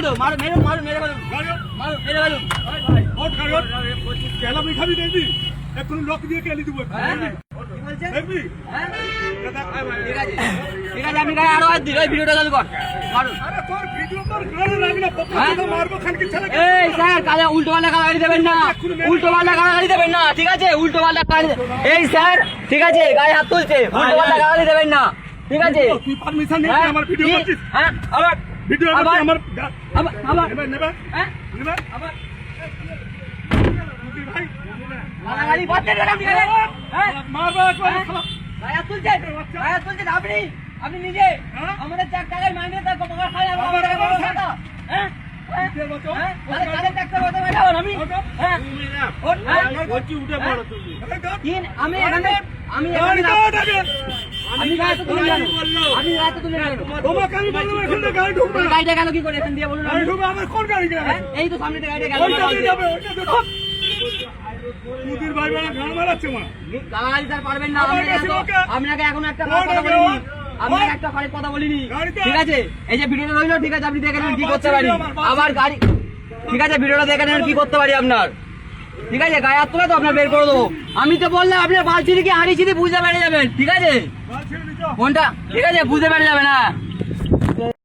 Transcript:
তো মারো মেরে মারো মেরে ফেলুন মারো মেরে ফেলুন কেলামি খাবি দেখবি এখন লক দিয়ে কেলি দেবো দেখবি ঠিক আছে আপনি গায়ে আরো হাত দিন ওই ভিডিওটা চালু কর মারুন আরে তোর ভিডিও তোর গায়ে লাগবে না পকেটে মারবো খানকি ছেলে এই স্যার কাজে উল্টো পাল্টা গাড়ি দেবেন না উল্টো পাল্টা গাড়ি দেবেন না ঠিক আছে উল্টো পাল্টা গাড়ি এই স্যার ঠিক আছে গায়ে হাত তুলছে উল্টো পাল্টা গাড়ি দেবেন না ঠিক আছে তুই পারমিশন নিয়ে আমার ভিডিও করছিস হ্যাঁ আবার ভিডিও করছিস আমার আবার নেবে হ্যাঁ নেবে আবার ভাই গাড়ি বাদ দেন আপনি হ্যাঁ মারবো গায়ে হাত তুলছে আপনি নিজে আমাদের চার টাকায় মাইনে তার পকেট খাই আমার টাকা হ্যাঁ গাড়িটা গেল কি করে এখান দিয়ে বলুন এই তো সামনে গাড়িটা গেল গালাগালি স্যার পারবেন না আপনাকে এখন একটা কথা বলিনি আপনাকে একটা কথা বলিনি ঠিক আছে এই যে ভিডিওটা রইলো ঠিক আছে আপনি দেখে নেন কি করতে পারি আবার গাড়ি ঠিক আছে ভিডিওটা দেখে নেন কি করতে পারি আপনার ঠিক আছে গায়ে হাত তোলা তো আপনার বের করে দেবো আমি তো বললাম আপনার বালছিরি কি হাঁড়ি ছিড়ি বুঝতে পেরে যাবেন ঠিক আছে কোনটা ঠিক আছে বুঝতে পেরে যাবেন হ্যাঁ